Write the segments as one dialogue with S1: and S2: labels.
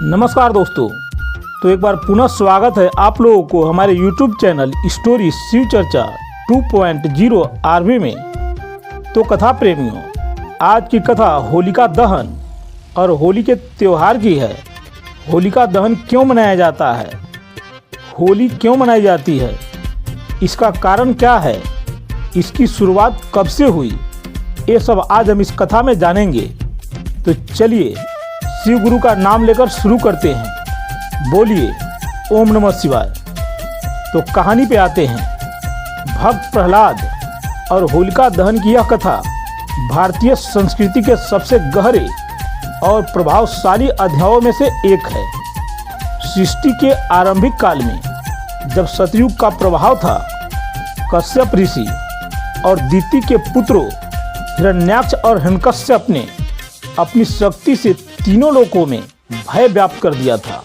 S1: नमस्कार दोस्तों, तो एक बार पुनः स्वागत है आप लोगों को हमारे YouTube चैनल स्टोरी शिव चर्चा 2.0 आरवी में। तो कथा प्रेमियों, आज की कथा होलिका दहन और होली के त्यौहार की है। होलिका दहन क्यों मनाया जाता है, होली क्यों मनाई जाती है, इसका कारण क्या है, इसकी शुरुआत कब से हुई, ये सब आज हम इस कथा में जानेंगे। तो चलिए शिव गुरु का नाम लेकर शुरू करते हैं। बोलिए ओम नमः शिवाय। तो कहानी पे आते हैं। भक्त प्रहलाद और होलिका दहन की यह कथा भारतीय संस्कृति के सबसे गहरे और प्रभावशाली अध्यायों में से एक है। सृष्टि के आरंभिक काल में जब सतयुग का प्रभाव था, कश्यप ऋषि और दिति के पुत्रों हिरण्याक्ष और हिरण्यकश्यप ने अपनी शक्ति से तीनों लोकों में भय व्याप्त कर दिया था।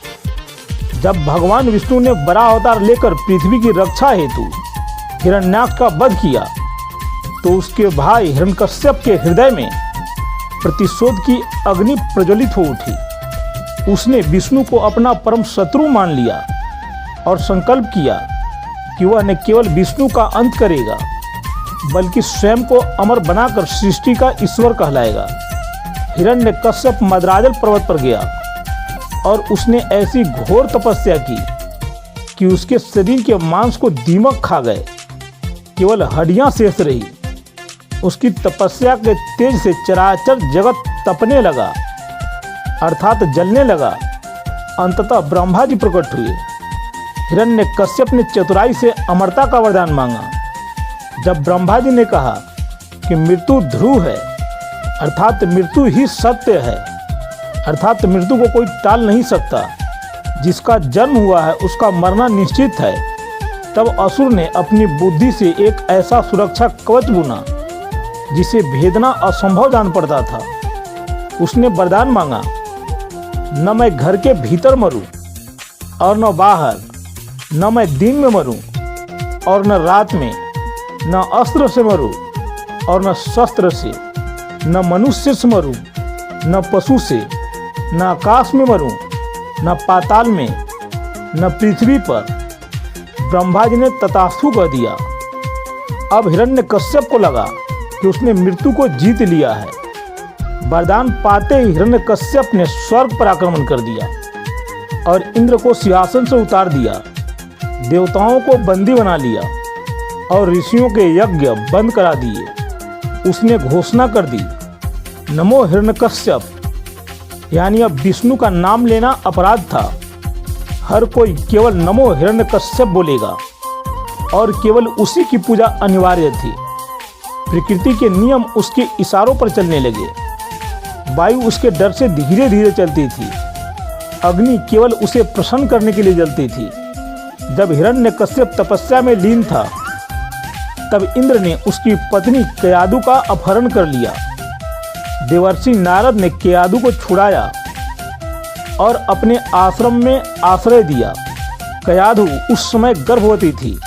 S1: जब भगवान विष्णु ने बड़ा अवतार लेकर पृथ्वी की रक्षा हेतु हिरण्याक्ष का वध किया, तो उसके भाई हिरण्यकश्यप के हृदय में प्रतिशोध की अग्नि प्रज्वलित हो उठी। उसने विष्णु को अपना परम शत्रु मान लिया और संकल्प किया कि वह न केवल विष्णु का अंत करेगा, बल्कि स्वयं को अमर बनाकर सृष्टि का ईश्वर कहलाएगा। हिरण्यकश्यप मद्राजल पर्वत पर गया और उसने ऐसी घोर तपस्या की कि उसके शरीर के मांस को दीमक खा गए, केवल हड्डियां शेष रही। उसकी तपस्या के तेज से चराचर जगत तपने लगा, अर्थात जलने लगा। अंततः ब्रह्मा जी प्रकट हुए। हिरण्यकश्यप ने चतुराई से अमरता का वरदान मांगा। जब ब्रह्मा जी ने कहा कि मृत्यु ध्रुव है, अर्थात मृत्यु ही सत्य है, अर्थात मृत्यु को कोई टाल नहीं सकता, जिसका जन्म हुआ है उसका मरना निश्चित है, तब असुर ने अपनी बुद्धि से एक ऐसा सुरक्षा कवच बुना जिसे भेदना असंभव जान पड़ता था। उसने वरदान मांगा, न मैं घर के भीतर मरूं और न बाहर, न मैं दिन में मरूं और न रात में, न अस्त्र से मरूं और न शस्त्र से, न मनुष्य से मरूं, न पशु से, न आकाश में मरूं, न पाताल में, न पृथ्वी पर। ब्रह्मा जी ने तथास्तु कह दिया। अब हिरण्यकश्यप को लगा कि उसने मृत्यु को जीत लिया है। वरदान पाते ही हिरण्यकश्यप ने स्वर्ग पर आक्रमण कर दिया और इंद्र को सिंहासन से उतार दिया, देवताओं को बंदी बना लिया और ऋषियों के यज्ञ बंद करा दिए। उसने घोषणा कर दी, नमो हिरण्यकश्यप, यानी अब विष्णु का नाम लेना अपराध था। हर कोई केवल नमो हिरण्यकश्यप बोलेगा और केवल उसी की पूजा अनिवार्य थी। प्रकृति के नियम उसके इशारों पर चलने लगे। वायु उसके डर से धीरे धीरे चलती थी। अग्नि केवल उसे प्रसन्न करने के लिए जलती थी। जब हिरण्यकश्यप तपस्या में लीन था, तब इंद्र ने उसकी पत्नी कयाधु का अपहरण कर लिया। देवर्षि नारद ने कयाधु को छुड़ाया और अपने आश्रम में आश्रय दिया। कयाधु उस समय गर्भवती थी।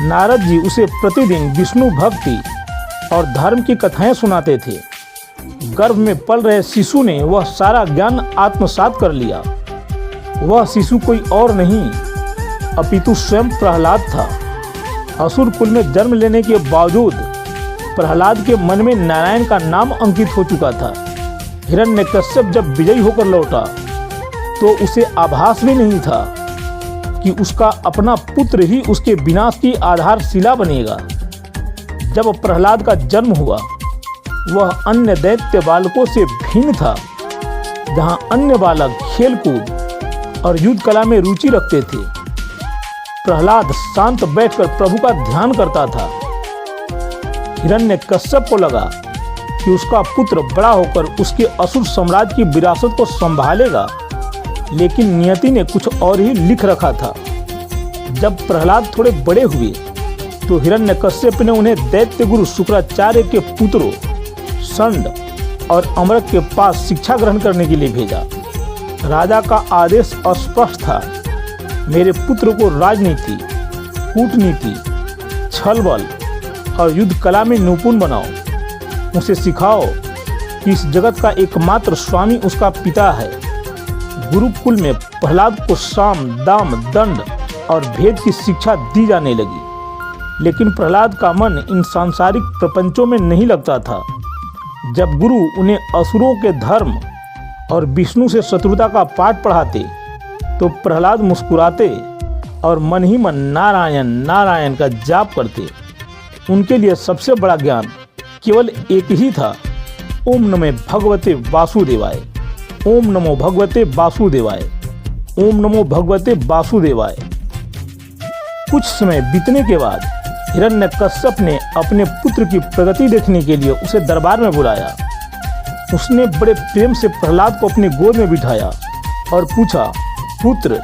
S1: नारद जी उसे प्रतिदिन विष्णु भक्ति और धर्म की कथाएं सुनाते थे। गर्भ में पल रहे शिशु ने वह सारा ज्ञान आत्मसात कर लिया। वह शिशु कोई और नहीं अपितु स्वयं प्रहलाद था। असुर कुल में जन्म लेने के बावजूद प्रहलाद के मन में नारायण का नाम अंकित हो चुका था। हिरण्यकश्यप जब विजयी होकर लौटा, तो उसे आभास भी नहीं था कि उसका अपना पुत्र ही उसके विनाश की आधारशिला बनेगा। जब प्रहलाद का जन्म हुआ, वह अन्य दैत्य बालकों से भिन्न था। जहां अन्य बालक खेलकूद और युद्ध कला में रुचि रखते थे, प्रहलाद शांत बैठकर प्रभु का ध्यान करता था। हिरण्यकश्यप को लगा कि उसका पुत्र बड़ा होकर उसके असुर साम्राज्य की विरासत को संभालेगा, लेकिन नियति ने कुछ और ही लिख रखा था। जब प्रहलाद थोड़े बड़े हुए, तो हिरण्यकश्यप ने उन्हें दैत्य गुरु शुक्राचार्य के पुत्रों षंड और अमरक के पास शिक्षा ग्रहण करने के लिए भेजा। राजा का आदेश स्पष्ट था, मेरे पुत्र को राजनीति, कूटनीति, छल बल और युद्ध कला में निपुण बनाओ। उसे सिखाओ कि इस जगत का एकमात्र स्वामी उसका पिता है। गुरुकुल में प्रहलाद को साम दाम दंड और भेद की शिक्षा दी जाने लगी। लेकिन प्रहलाद का मन इन सांसारिक प्रपंचों में नहीं लगता था। जब गुरु उन्हें असुरों के धर्म और विष्णु से शत्रुता का पाठ पढ़ाते तो प्रहलाद मुस्कुराते और मन ही मन नारायण नारायण का जाप करते। उनके लिए सबसे बड़ा ज्ञान केवल एक ही था, ओम नमो भगवते वासुदेवाय, ओम नमो भगवते वासुदेवाय, ओम नमो भगवते वासुदेवाय। कुछ समय बीतने के बाद हिरण्यकश्यप ने अपने पुत्र की प्रगति देखने के लिए उसे दरबार में बुलाया। उसने बड़े प्रेम से प्रहलाद को अपनी गोद में बिठाया और पूछा, पुत्र,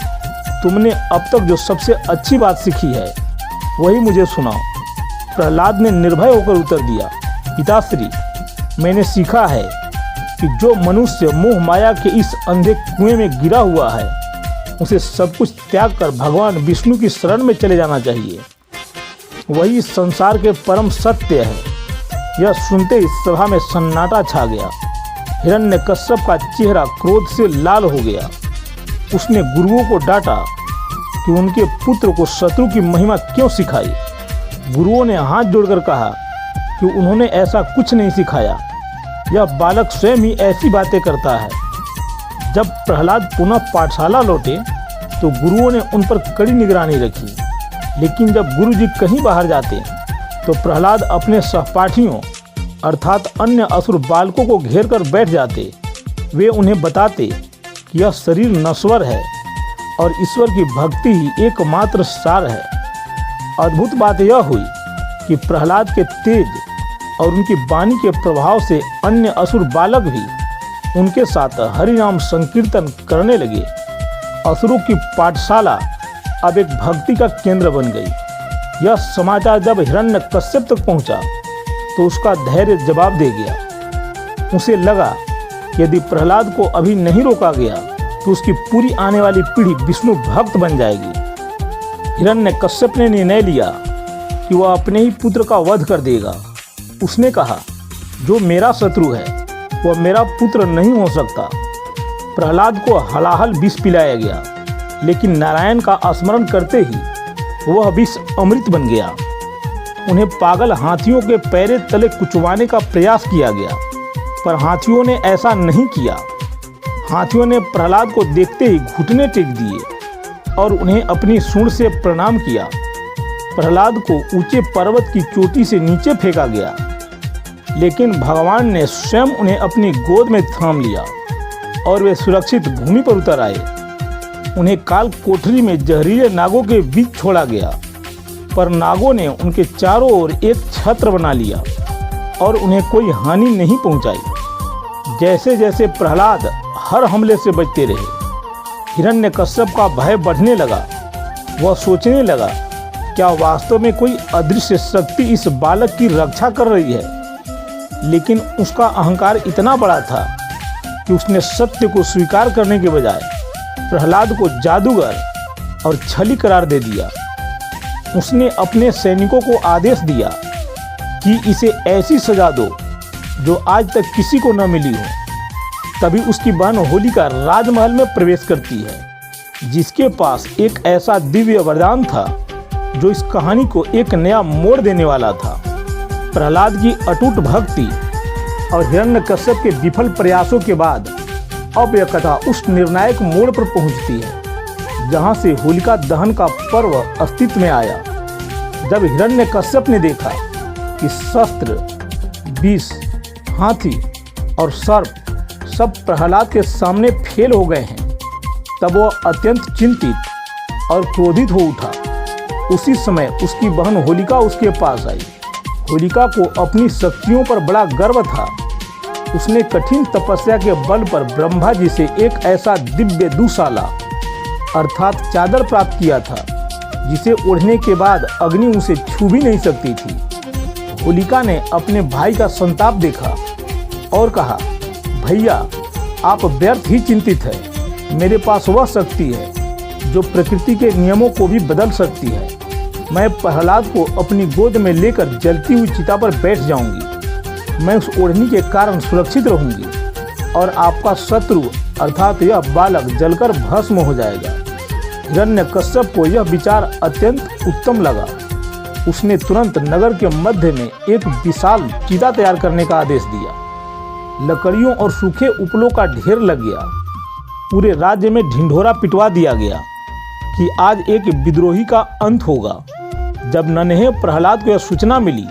S1: तुमने अब तक जो सबसे अच्छी बात सीखी है वही मुझे सुनाओ। प्रहलाद ने निर्भय होकर उत्तर दिया, पिताश्री, मैंने सीखा है कि जो मनुष्य मोह माया के इस अंधे कुएं में गिरा हुआ है उसे सब कुछ त्याग कर भगवान विष्णु की शरण में चले जाना चाहिए। वही संसार के परम सत्य है। यह सुनते ही सभा में सन्नाटा छा गया। हिरण्यकश्यप का चेहरा क्रोध से लाल हो गया। उसने गुरुओं को डांटा कि उनके पुत्र को शत्रु की महिमा क्यों सिखाई। गुरुओं ने हाथ जोड़कर कहा कि उन्होंने ऐसा कुछ नहीं सिखाया, यह बालक स्वयं ही ऐसी बातें करता है। जब प्रहलाद पुनः पाठशाला लौटे तो गुरुओं ने उन पर कड़ी निगरानी रखी। लेकिन जब गुरुजी कहीं बाहर जाते तो प्रहलाद अपने सहपाठियों अर्थात अन्य असुर बालकों को घेर कर बैठ जाते। वे उन्हें बताते कि यह शरीर नश्वर है और ईश्वर की भक्ति ही एकमात्र सार है। अद्भुत बात यह हुई कि प्रहलाद के तेज और उनकी वाणी के प्रभाव से अन्य असुर बालक भी उनके साथ हरिनाम संकीर्तन करने लगे। असुरों की पाठशाला अब एक भक्ति का केंद्र बन गई। यह समाचार जब हिरण्यकश्यप तक पहुंचा तो उसका धैर्य जवाब दे गया। उसे लगा कि यदि प्रहलाद को अभी नहीं रोका गया तो उसकी पूरी आने वाली पीढ़ी विष्णु भक्त बन जाएगी। हिरण्यकश्यप ने निर्णय लिया कि वह अपने ही पुत्र का वध कर देगा। उसने कहा, जो मेरा शत्रु है वह मेरा पुत्र नहीं हो सकता। प्रहलाद को हलाहल विष पिलाया गया, लेकिन नारायण का स्मरण करते ही वह विष अमृत बन गया। उन्हें पागल हाथियों के पैरे तले कुचवाने का प्रयास किया गया, पर हाथियों ने ऐसा नहीं किया। हाथियों ने प्रहलाद को देखते ही घुटने टेक दिए और उन्हें अपनी सूंड से प्रणाम किया। प्रहलाद को ऊंचे पर्वत की चोटी से नीचे फेंका गया, लेकिन भगवान ने स्वयं उन्हें अपनी गोद में थाम लिया और वे सुरक्षित भूमि पर उतर आए। उन्हें काल कोठरी में जहरीले नागों के बीच छोड़ा गया, पर नागों ने उनके चारों ओर एक छत्र बना लिया और उन्हें कोई हानि नहीं पहुंचाई। जैसे जैसे प्रहलाद हर हमले से बचते रहे, हिरण्यकश्यप का भय बढ़ने लगा। वह सोचने लगा, क्या वास्तव में कोई अदृश्य शक्ति इस बालक की रक्षा कर रही है? लेकिन उसका अहंकार इतना बड़ा था कि उसने सत्य को स्वीकार करने के बजाय प्रहलाद को जादूगर और छली करार दे दिया। उसने अपने सैनिकों को आदेश दिया कि इसे ऐसी सजा दो जो आज तक किसी को न मिली हो। तभी उसकी बहन होलिका राजमहल में प्रवेश करती है, जिसके पास एक ऐसा दिव्य वरदान था जो इस कहानी को एक नया मोड़ देने वाला था। प्रहलाद की अटूट भक्ति और हिरण्यकश्यप के विफल प्रयासों के बाद अब यह कथा उस निर्णायक मोड़ पर पहुंचती है जहां से होलिका दहन का पर्व अस्तित्व में आया। जब हिरण्यकश्यप ने देखा कि शस्त्र, विष, हाथी और सर्प सब प्रहलाद के सामने फेल हो गए हैं, तब वह अत्यंत चिंतित और क्रोधित हो उठा। उसी समय उसकी बहन होलिका उसके पास आई। होलिका को अपनी शक्तियों पर बड़ा गर्व था। उसने कठिन तपस्या के बल पर ब्रह्मा जी से एक ऐसा दिव्य दुशाला अर्थात चादर प्राप्त किया था जिसे ओढ़ने के बाद अग्नि उसे छू भी नहीं सकती थी। होलिका ने अपने भाई का संताप देखा और कहा, भैया, आप व्यर्थ ही चिंतित है। मेरे पास वह शक्ति है जो प्रकृति के नियमों को भी बदल सकती है। मैं प्रहलाद को अपनी गोद में लेकर जलती हुई चिता पर बैठ जाऊंगी। मैं उस ओढ़नी के कारण सुरक्षित रहूंगी और आपका शत्रु अर्थात यह बालक जलकर भस्म हो जाएगा। हिरण्यकश्यप को यह विचार अत्यंत उत्तम लगा। उसने तुरंत नगर के मध्य में एक विशाल चिता तैयार करने का आदेश दिया। लकड़ियों और सूखे उपलों का ढेर लग गया। पूरे राज्य में ढिंढोरा पिटवा दिया गया कि आज एक विद्रोही का अंत होगा। जब नन्हे प्रहलाद को यह सूचना मिली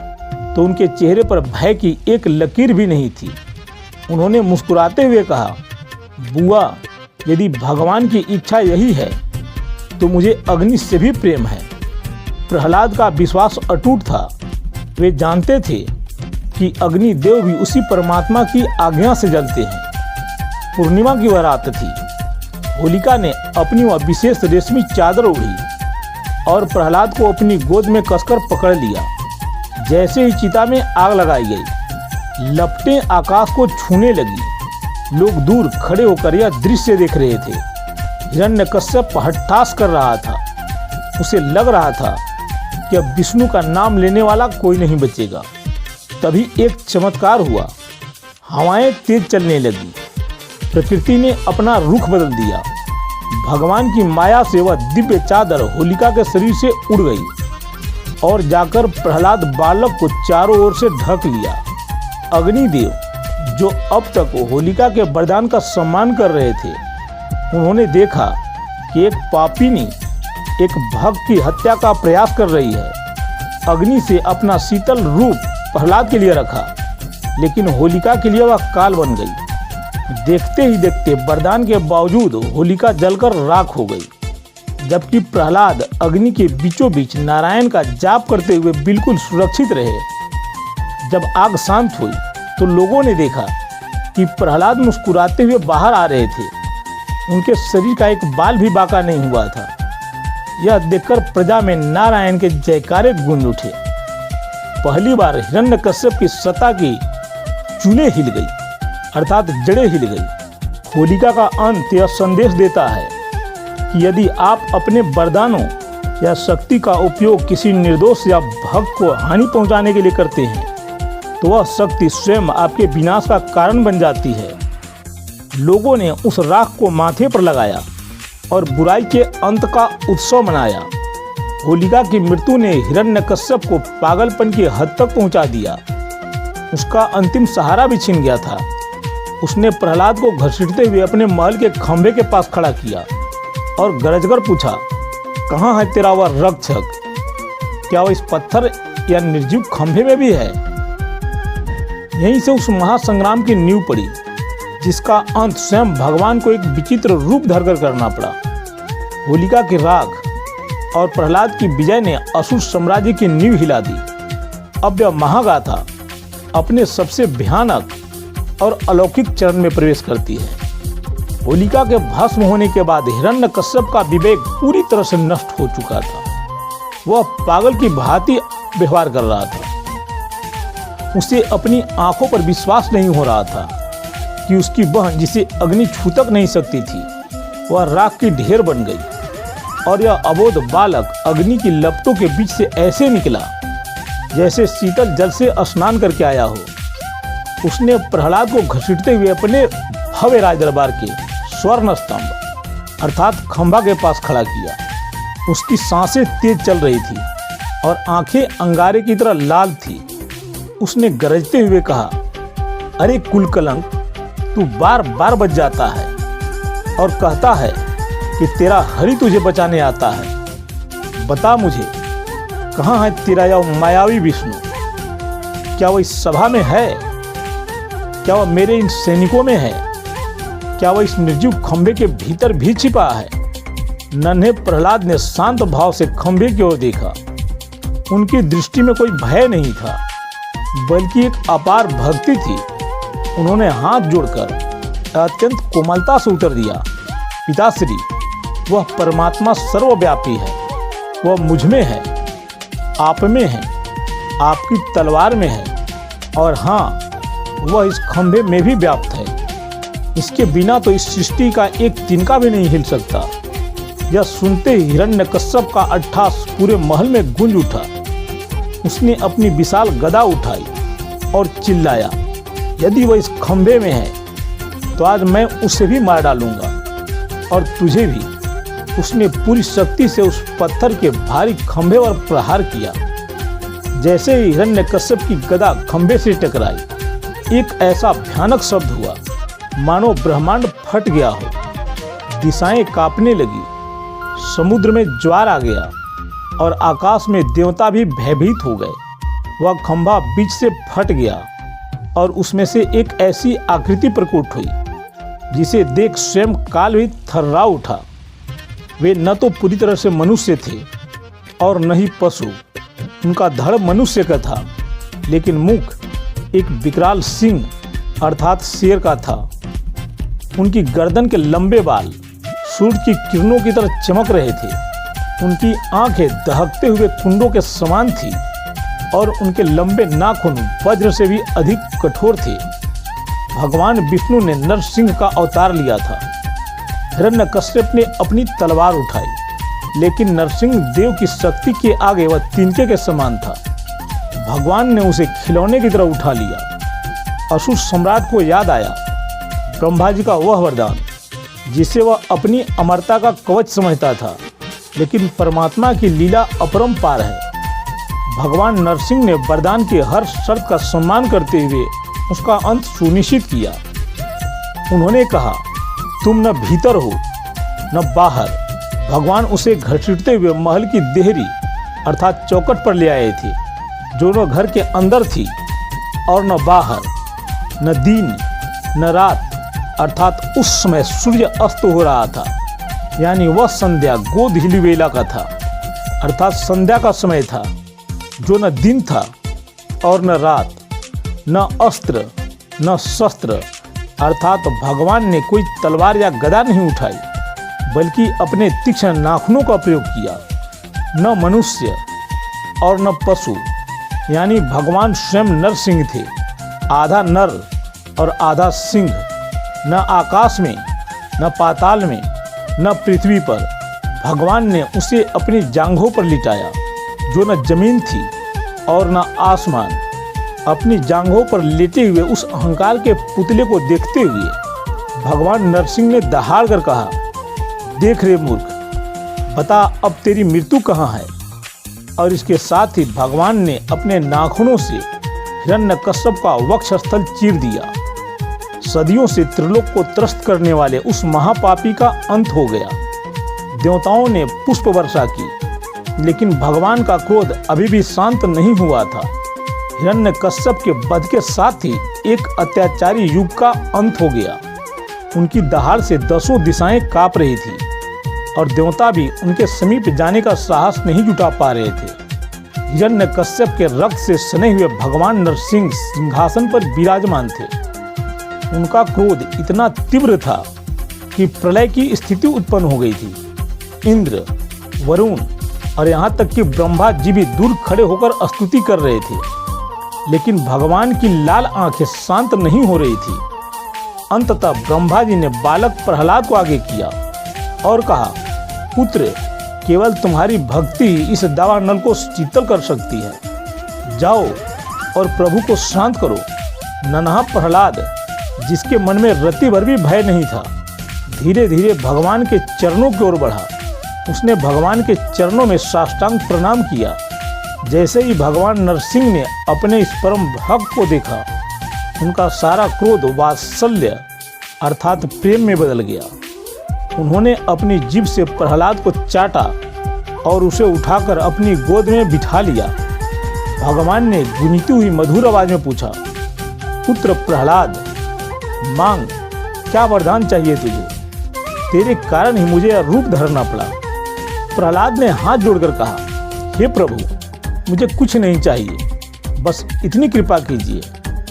S1: तो उनके चेहरे पर भय की एक लकीर भी नहीं थी। उन्होंने मुस्कुराते हुए कहा, बुआ, यदि भगवान की इच्छा यही है तो मुझे अग्नि से भी प्रेम है। प्रहलाद का विश्वास अटूट था। वे जानते थे कि अग्नि देव भी उसी परमात्मा की आज्ञा से जलते हैं। पूर्णिमा की वह रात थी। होलिका ने अपनी वह विशेष रेशमी चादर ओढ़ी और प्रहलाद को अपनी गोद में कसकर पकड़ लिया। जैसे ही चिता में आग लगाई गई, लपटें आकाश को छूने लगी। लोग दूर खड़े होकर यह दृश्य देख रहे थे। हिरण्यकश्यप हट्टास कर रहा था। उसे लग रहा था कि अब विष्णु का नाम लेने वाला कोई नहीं बचेगा। तभी एक चमत्कार हुआ। हवाएं तेज चलने लगी। प्रकृति ने अपना रुख बदल दिया। भगवान की माया से वह दिव्य चादर होलिका के शरीर से उड़ गई और जाकर प्रहलाद बालक को चारों ओर से ढक लिया। अग्निदेव, जो अब तक होलिका के वरदान का सम्मान कर रहे थे, उन्होंने देखा कि एक पापिनी एक भक्त की हत्या का प्रयास कर रही है। अग्नि से अपना शीतल रूप प्रहलाद के लिए रखा, लेकिन होलिका के लिए वह काल बन गई। देखते ही देखते वरदान के बावजूद होलिका जलकर राख हो गई, जबकि प्रहलाद अग्नि के बीचों बीच नारायण का जाप करते हुए बिल्कुल सुरक्षित रहे। जब आग शांत हुई तो लोगों ने देखा कि प्रहलाद मुस्कुराते हुए बाहर आ रहे थे। उनके शरीर का एक बाल भी बांका नहीं हुआ था। यह देखकर प्रजा में नारायण के जयकारे गूंज उठे। पहली बार हिरण्यकश्यप की सत्ता की चूलें हिल गई, अर्थात जड़ें हिल गई। होलिका का अंत यह संदेश देता है कि यदि आप अपने वरदानों या शक्ति का उपयोग किसी निर्दोष या भक्त को हानि पहुंचाने के लिए करते हैं तो वह शक्ति स्वयं आपके विनाश का कारण बन जाती है। लोगों ने उस राख को माथे पर लगाया और बुराई के अंत का उत्सव मनाया। होलिका की मृत्यु ने हिरण्यकश्यप को पागलपन की हद तक पहुंचा दिया। उसका अंतिम सहारा भी छिन गया था। उसने प्रहलाद को घसीटते हुए अपने महल के खंभे के पास खड़ा किया और गरजकर पूछा, कहाँ है तेरा वह रक्षक? क्या वह इस पत्थर या निर्जीव खंभे में भी है? यहीं से उस महासंग्राम की नींव पड़ी, जिसका अंत स्वयं भगवान को एक विचित्र रूप धरकर करना पड़ा। होलिका की राख और प्रहलाद की विजय ने असुर साम्राज्य की नींव हिला दी। अब यह महागाथा अपने सबसे भयानक और अलौकिक चरण में प्रवेश करती है। होलिका के भस्म होने के बाद हिरण्यकश्यप का विवेक पूरी तरह से नष्ट हो चुका था। वह पागल की भांति व्यवहार कर रहा था। उसे अपनी आंखों पर विश्वास नहीं हो रहा था कि उसकी बहन, जिसे अग्नि छू तक नहीं सकती थी, वह राख की ढेर बन गई और यह अबोध बालक अग्नि की लपटों के बीच से ऐसे निकला जैसे शीतल जल से स्नान करके आया हो। उसने प्रहलाद को घसीटते हुए अपने भव्य राज दरबार के स्वर्ण स्तंभ अर्थात खंभा के पास खड़ा किया। उसकी सांसें तेज चल रही थी और आंखें अंगारे की तरह लाल थी। उसने गरजते हुए कहा, अरे कुलकलंक, तू बार बार बच जाता है और कहता है कि तेरा हरि तुझे बचाने आता है। बता मुझे, कहाँ है तेरा यह मायावी विष्णु? क्या वह इस सभा में है? क्या वह मेरे इन सैनिकों में है? क्या वह इस निर्जीव खंभे के भीतर भी छिपा है? नन्हे प्रहलाद ने शांत भाव से खंभे की ओर देखा। उनकी दृष्टि में कोई भय नहीं था, बल्कि एक अपार भक्ति थी। उन्होंने हाथ जोड़कर अत्यंत कोमलता से उत्तर दिया, पिताश्री, वह परमात्मा सर्वव्यापी है। वह मुझ में है, आप में है, आपकी तलवार में है और हाँ, वह इस खंभे में भी व्याप्त है। इसके बिना तो इस सृष्टि का एक तिनका भी नहीं हिल सकता। यह सुनते ही हिरण्यकश्यप का अट्ठास पूरे महल में गूंज उठा। उसने अपनी विशाल गदा उठाई और चिल्लाया, यदि वह इस खंभे में है तो आज मैं उसे भी मार डालूंगा और तुझे भी। उसने पूरी शक्ति से उस पत्थर के भारी खंभे पर प्रहार किया। जैसे ही हिरण्यकश्यप की गदा खंभे से टकराई, एक ऐसा भयानक शब्द हुआ मानो ब्रह्मांड फट गया हो। दिशाएं कांपने लगी, समुद्र में ज्वार आ गया और आकाश में देवता भी भयभीत हो गए। वह खंभा बीच से फट गया और उसमें से एक ऐसी आकृति प्रकट हुई जिसे देख स्वयं काल भी थर्रा उठा। वे न तो पूरी तरह से मनुष्य थे और न ही पशु। उनका धड़ मनुष्य का था, लेकिन मुख एक विकराल सिंह अर्थात शेर का था। उनकी गर्दन के लंबे बाल सूर्य की किरणों की तरह चमक रहे थे। उनकी आंखें दहकते हुए कुंडों के समान थी और उनके लंबे नाखून वज्र से भी अधिक कठोर थे। भगवान विष्णु ने नरसिंह का अवतार लिया था। हिरण्यकश्यप ने अपनी तलवार उठाई, लेकिन नरसिंह देव की शक्ति के आगे वह तिनके के समान था। भगवान ने उसे खिलौने की तरह उठा लिया। असुर सम्राट को याद आया ब्रह्मा जी का वह वरदान जिसे वह अपनी अमरता का कवच समझता था, लेकिन परमात्मा की लीला अपरंपार है। भगवान नरसिंह ने वरदान की हर शर्त का सम्मान करते हुए उसका अंत सुनिश्चित किया। उन्होंने कहा, तुम न भीतर हो न बाहर। भगवान उसे घसीटते हुए महल की देहरी अर्थात चौखट पर ले आए थे, जो न घर के अंदर थी और न बाहर, न दिन न रात अर्थात उस समय सूर्य अस्त हो रहा था, यानी वह संध्या गोधूली वेला का था अर्थात संध्या का समय था, जो न दिन था और न रात, न अस्त्र न शस्त्र अर्थात भगवान ने कोई तलवार या गदा नहीं उठाई, बल्कि अपने तीक्ष्ण नाखूनों का प्रयोग किया। न मनुष्य और न पशु, यानी भगवान स्वयं नरसिंह थे, आधा नर और आधा सिंह। न आकाश में न पाताल में न पृथ्वी पर। भगवान ने उसे अपनी जांघों पर लिटाया, जो न जमीन थी और न आसमान। अपनी जांघों पर लेटे हुए उस अहंकार के पुतले को देखते हुए भगवान नरसिंह ने दहाड़ कर कहा, देख रे मूर्ख, बता अब तेरी मृत्यु कहाँ है। और इसके साथ ही भगवान ने अपने नाखूनों से हिरण्यकश्यप का वक्षस्थल चीर दिया। सदियों से त्रिलोक को त्रस्त करने वाले उस महापापी का अंत हो गया। देवताओं ने पुष्प वर्षा की, लेकिन भगवान का क्रोध अभी भी शांत नहीं हुआ था। हिरण्यकश्यप के वध के साथ ही एक अत्याचारी युग का अंत हो गया। उनकी दहाड़ से 10 दिशाएं कांप रही थी और देवता भी उनके समीप जाने का साहस नहीं जुटा पा रहे थे। हिरण्यकश्यप के रक्त से सने हुए भगवान नरसिंह सिंहासन पर विराजमान थे। उनका क्रोध इतना तीव्र था कि प्रलय की स्थिति उत्पन्न हो गई थी। इंद्र, वरुण और यहाँ तक कि ब्रह्मा जी भी दूर खड़े होकर स्तुति कर रहे थे, लेकिन भगवान की लाल आंखें शांत नहीं हो रही थी। अंततः ब्रह्मा जी ने बालक प्रहलाद को आगे किया और कहा, पुत्र, केवल तुम्हारी भक्ति इस दावानल को शीतल कर सकती है। जाओ और प्रभु को शांत करो। नन्हा प्रहलाद, जिसके मन में रत्ती भर भी भय नहीं था, धीरे धीरे भगवान के चरणों की ओर बढ़ा। उसने भगवान के चरणों में साष्टांग प्रणाम किया। जैसे ही भगवान नरसिंह ने अपने इस परम भक्त को देखा, उनका सारा क्रोध वात्सल्य अर्थात प्रेम में बदल गया। उन्होंने अपनी जीभ से प्रहलाद को चाटा और उसे उठाकर अपनी गोद में बिठा लिया। भगवान ने गुंजती हुई मधुर आवाज में पूछा, पुत्र प्रहलाद, मांग, क्या वरदान चाहिए तुझे? तेरे कारण ही मुझे रूप धरना पड़ा। प्रहलाद ने हाथ जोड़कर कहा, हे प्रभु, मुझे कुछ नहीं चाहिए, बस इतनी कृपा कीजिए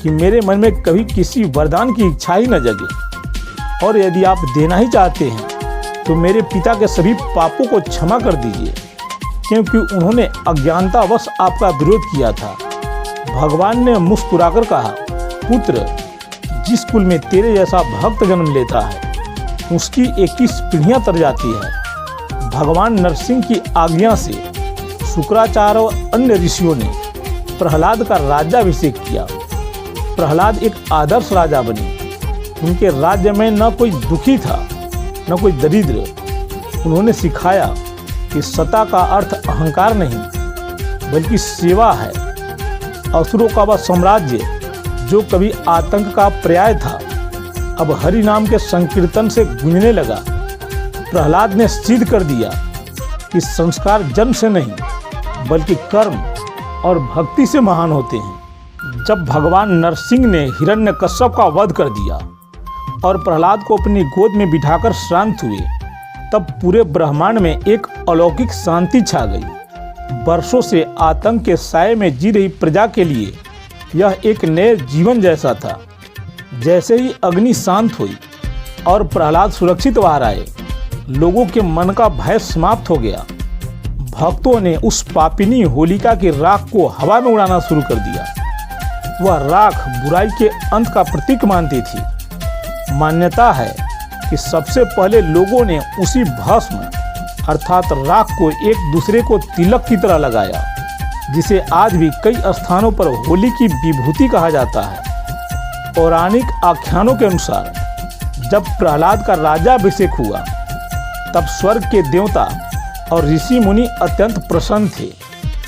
S1: कि मेरे मन में कभी किसी वरदान की इच्छा ही न जगे। और यदि आप देना ही चाहते हैं तो मेरे पिता के सभी पापों को क्षमा कर दीजिए, क्योंकि उन्होंने अज्ञानतावश आपका विरोध किया था। भगवान ने मुस्कुराकर कहा, पुत्र, जिस कुल में तेरे जैसा भक्त जन्म लेता है उसकी 21 पीढ़ियां तर जाती है। भगवान नरसिंह की आज्ञा से शुक्राचार्य और अन्य ऋषियों ने प्रहलाद का राज्याभिषेक किया। प्रहलाद एक आदर्श राजा बने। उनके राज्य में न कोई दुखी था न कोई दरिद्र। उन्होंने सिखाया कि सत्ता का अर्थ अहंकार नहीं बल्कि सेवा है। असुरों का वह साम्राज्य जो कभी आतंक का पर्याय था, अब हरि नाम के संकीर्तन से गूंजने लगा। प्रहलाद ने सिद्ध कर दिया कि संस्कार जन्म से नहीं बल्कि कर्म और भक्ति से महान होते हैं। जब भगवान नरसिंह ने हिरण्यकश्यप का वध कर दिया और प्रहलाद को अपनी गोद में बिठाकर शांत हुए, तब पूरे ब्रह्मांड में एक अलौकिक शांति छा गई। वर्षों से आतंक के साए में जी रही प्रजा के लिए यह एक नए जीवन जैसा था। जैसे ही अग्नि शांत हुई और प्रहलाद सुरक्षित बाहर आए, लोगों के मन का भय समाप्त हो गया। भक्तों ने उस पापिनी होलिका की राख को हवा में उड़ाना शुरू कर दिया। वह राख बुराई के अंत का प्रतीक मानती थी। मान्यता है कि सबसे पहले लोगों ने उसी भस्म अर्थात राख को एक दूसरे को तिलक की तरह लगाया, जिसे आज भी कई स्थानों पर होली की विभूति कहा जाता है। पौराणिक आख्यानों के अनुसार जब प्रहलाद का राज्याभिषेक हुआ, तब स्वर्ग के देवता और ऋषि मुनि अत्यंत प्रसन्न थे,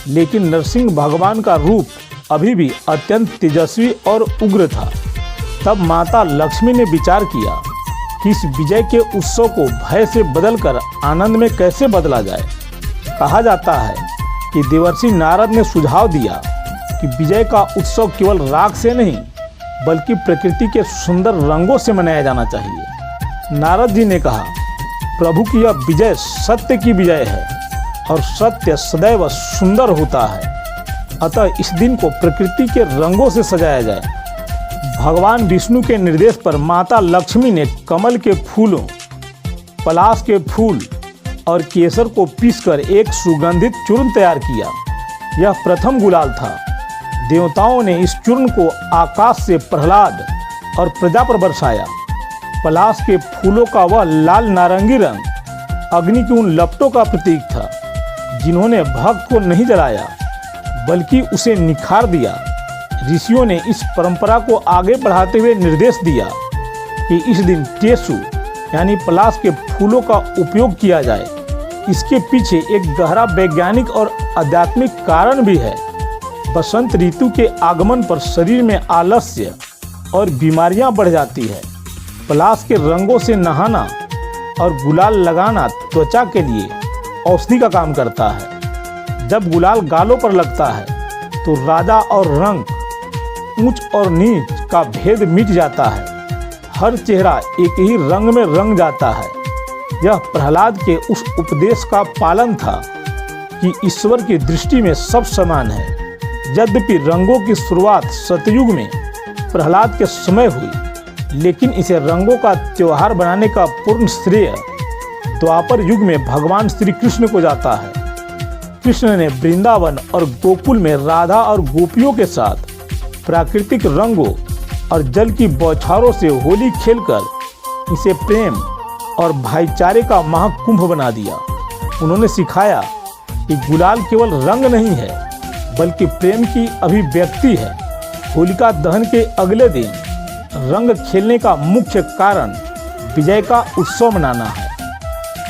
S1: लेकिन नरसिंह भगवान का रूप अभी भी अत्यंत तेजस्वी और उग्र था। तब माता लक्ष्मी ने विचार किया कि इस विजय के उत्सव को भय से बदलकर आनंद में कैसे बदला जाए। कहा जाता है कि देवर्षि नारद ने सुझाव दिया कि विजय का उत्सव केवल राग से नहीं बल्कि प्रकृति के सुंदर रंगों से मनाया जाना चाहिए। नारद जी ने कहा, प्रभु की यह विजय सत्य की विजय है और सत्य सदैव सुंदर होता है, अतः इस दिन को प्रकृति के रंगों से सजाया जाए। भगवान विष्णु के निर्देश पर माता लक्ष्मी ने कमल के फूलों, पलाश के फूल और केसर को पीसकर एक सुगंधित चूर्ण तैयार किया। यह प्रथम गुलाल था। देवताओं ने इस चूर्ण को आकाश से प्रहलाद और प्रजा पर बरसाया। पलाश के फूलों का वह लाल नारंगी रंग अग्नि की उन लपटों का प्रतीक था जिन्होंने भक्त को नहीं जलाया बल्कि उसे निखार दिया। ऋषियों ने इस परंपरा को आगे बढ़ाते हुए निर्देश दिया कि इस दिन टेसु यानी पलाश के फूलों का उपयोग किया जाए। इसके पीछे एक गहरा वैज्ञानिक और आध्यात्मिक कारण भी है। बसंत ऋतु के आगमन पर शरीर में आलस्य और बीमारियां बढ़ जाती है। पलाश के रंगों से नहाना और गुलाल लगाना त्वचा के लिए औषधि का काम करता है। जब गुलाल गालों पर लगता है तो राजा और रंग, ऊंच और नीच का भेद मिट जाता है। हर चेहरा एक ही रंग में रंग जाता है। यह प्रहलाद के उस उपदेश का पालन था कि ईश्वर की दृष्टि में सब समान है। यद्यपि रंगों की शुरुआत सतयुग में प्रहलाद के समय हुई, लेकिन इसे रंगों का त्योहार बनाने का पूर्ण श्रेय द्वापर युग में भगवान श्री कृष्ण को जाता है। कृष्ण ने वृंदावन और गोकुल में राधा और गोपियों के साथ प्राकृतिक रंगों और जल की बौछारों से होली खेलकर इसे प्रेम और भाईचारे का महाकुंभ बना दिया। उन्होंने सिखाया कि गुलाल केवल रंग नहीं है बल्कि प्रेम की अभिव्यक्ति है। होलिका दहन के अगले दिन रंग खेलने का मुख्य कारण विजय का उत्सव मनाना है।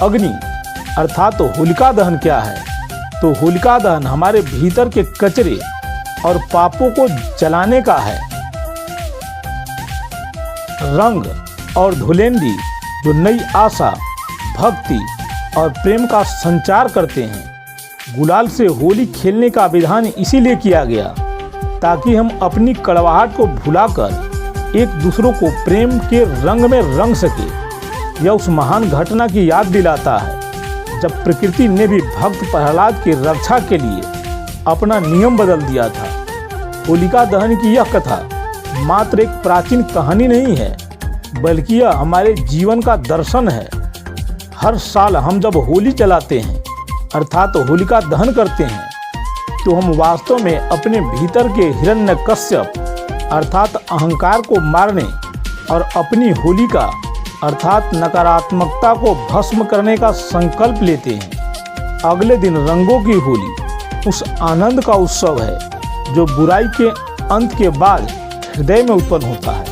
S1: अग्नि अर्थात तो होलिका दहन क्या है? तो होलिका दहन हमारे भीतर के कचरे और पापों को जलाने का है। रंग और धुलेंडी जो नई आशा, भक्ति और प्रेम का संचार करते हैं। गुलाल से होली खेलने का विधान इसीलिए किया गया ताकि हम अपनी कड़वाहट को भुलाकर एक दूसरों को प्रेम के रंग में रंग सके। यह उस महान घटना की याद दिलाता है जब प्रकृति ने भी भक्त प्रहलाद की रक्षा के लिए अपना नियम बदल दिया था। होलिका दहन की यह कथा मात्र एक प्राचीन कहानी नहीं है बल्कि यह हमारे जीवन का दर्शन है। हर साल हम जब होली चलाते हैं अर्थात होलिका दहन करते हैं तो हम वास्तव में अपने भीतर के हिरण्यकश्यप अर्थात अहंकार को मारने और अपनी होलिका अर्थात नकारात्मकता को भस्म करने का संकल्प लेते हैं। अगले दिन रंगों की होली उस आनंद का उत्सव है जो बुराई के अंत के बाद हृदय में उत्पन्न होता है।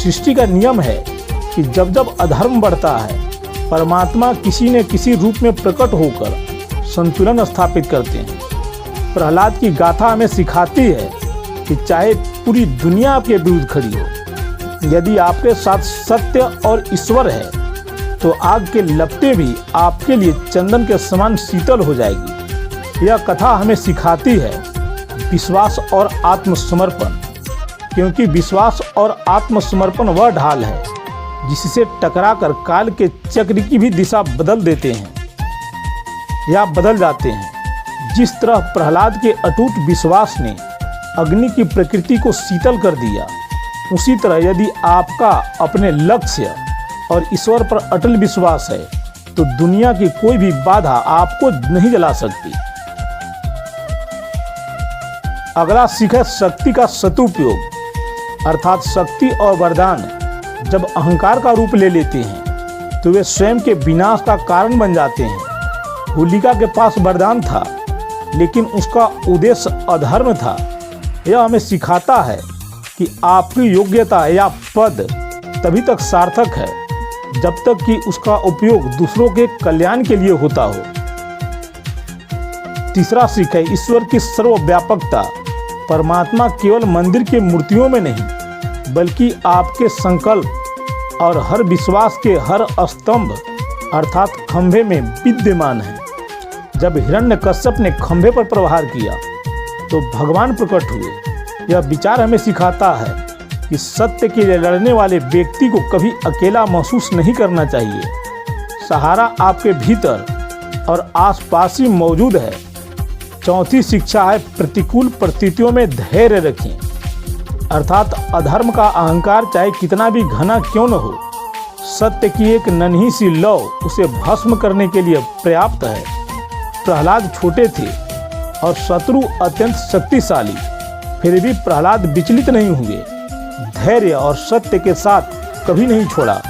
S1: सृष्टि का नियम है कि जब जब अधर्म बढ़ता है, परमात्मा किसी न किसी रूप में प्रकट होकर संतुलन स्थापित करते हैं। प्रहलाद की गाथा हमें सिखाती है कि चाहे पूरी दुनिया आपके विरुद्ध खड़ी हो, यदि आपके साथ सत्य और ईश्वर है तो आग के लपटें भी आपके लिए चंदन के समान शीतल हो जाएगी। यह कथा हमें सिखाती है विश्वास और आत्मसमर्पण, क्योंकि विश्वास और आत्मसमर्पण वह ढाल है जिससे टकराकर काल के चक्र की भी दिशा बदल देते हैं या बदल जाते हैं। जिस तरह प्रहलाद के अटूट विश्वास ने अग्नि की प्रकृति को शीतल कर दिया, उसी तरह यदि आपका अपने लक्ष्य और ईश्वर पर अटल विश्वास है तो दुनिया की कोई भी बाधा आपको नहीं जला सकती। अगला सीख है शक्ति का सदुपयोग, अर्थात शक्ति और वरदान जब अहंकार का रूप ले लेते हैं तो वे स्वयं के विनाश का कारण बन जाते हैं। होलिका के पास वरदान था, लेकिन उसका उद्देश्य अधर्म था। यह हमें सिखाता है कि आपकी योग्यता या पद तभी तक सार्थक है जब तक कि उसका उपयोग दूसरों के कल्याण के लिए होता हो। तीसरा सीख है ईश्वर की सर्वव्यापकता। परमात्मा केवल मंदिर की मूर्तियों में नहीं, बल्कि आपके संकल्प और हर विश्वास के हर स्तंभ अर्थात खंभे में विद्यमान है। जब हिरण्यकश्यप ने खंभे पर प्रहार किया तो भगवान प्रकट हुए। यह विचार हमें सिखाता है कि सत्य के लिए लड़ने वाले व्यक्ति को कभी अकेला महसूस नहीं करना चाहिए। सहारा आपके भीतर और आसपास ही मौजूद है। चौथी शिक्षा है प्रतिकूल परिस्थितियों में धैर्य रखें, अर्थात अधर्म का अहंकार चाहे कितना भी घना क्यों न हो, सत्य की एक नन्ही सी लौ उसे भस्म करने के लिए पर्याप्त है। प्रहलाद छोटे थे और शत्रु अत्यंत शक्तिशाली, फिर भी प्रहलाद विचलित नहीं हुए। धैर्य और सत्य के साथ कभी नहीं छोड़ा।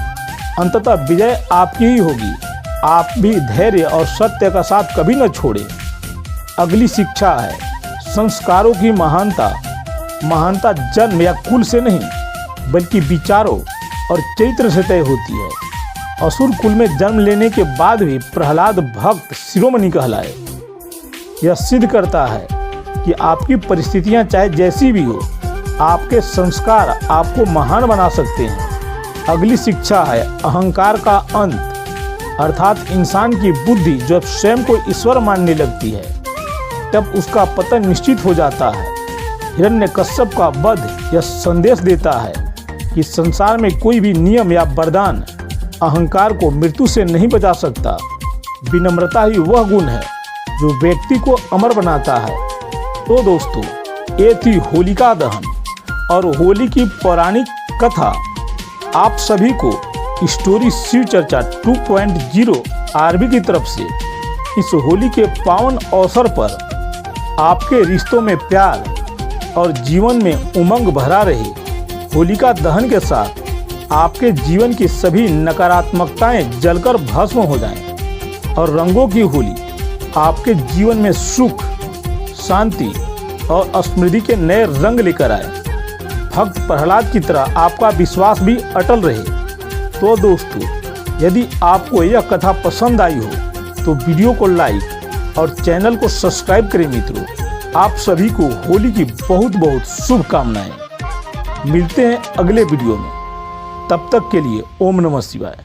S1: अंततः विजय आपकी ही होगी। आप भी धैर्य और सत्य का साथ कभी न छोड़े। अगली शिक्षा है संस्कारों की महानता। महानता जन्म या कुल से नहीं, बल्कि विचारों और चरित्र से तय होती है। असुर कुल में जन्म लेने के बाद भी प्रहलाद भक्त शिरोमणि कहलाए। यह सिद्ध करता है कि आपकी परिस्थितियां चाहे जैसी भी हो, आपके संस्कार आपको महान बना सकते हैं। अगली शिक्षा है अहंकार का अंत, अर्थात इंसान की बुद्धि जब स्वयं को ईश्वर मानने लगती है तब उसका पतन निश्चित हो जाता है। हिरण्यकश्यप का वध यह संदेश देता है कि संसार में कोई भी नियम या वरदान अहंकार को मृत्यु से नहीं बचा सकता। विनम्रता ही वह गुण है जो व्यक्ति को अमर बनाता है। तो दोस्तों, ये थी होलिका दहन और होली की पौराणिक कथा। आप सभी को स्टोरी शिव चर्चा 2.0 आरबी की तरफ से इस होली के पावन अवसर पर आपके रिश्तों में प्यार और जीवन में उमंग भरा रहे। होलिका दहन के साथ आपके जीवन की सभी नकारात्मकताएं जलकर भस्म हो जाएं और रंगों की होली आपके जीवन में सुख, शांति और समृद्धि के नए रंग लेकर आए। भक्त प्रहलाद की तरह आपका विश्वास भी अटल रहे। तो दोस्तों, यदि आपको यह कथा पसंद आई हो तो वीडियो को लाइक और चैनल को सब्सक्राइब करें। मित्रों, आप सभी को होली की बहुत बहुत शुभकामनाएं। मिलते हैं अगले वीडियो में, तब तक के लिए ओम नमः शिवाय।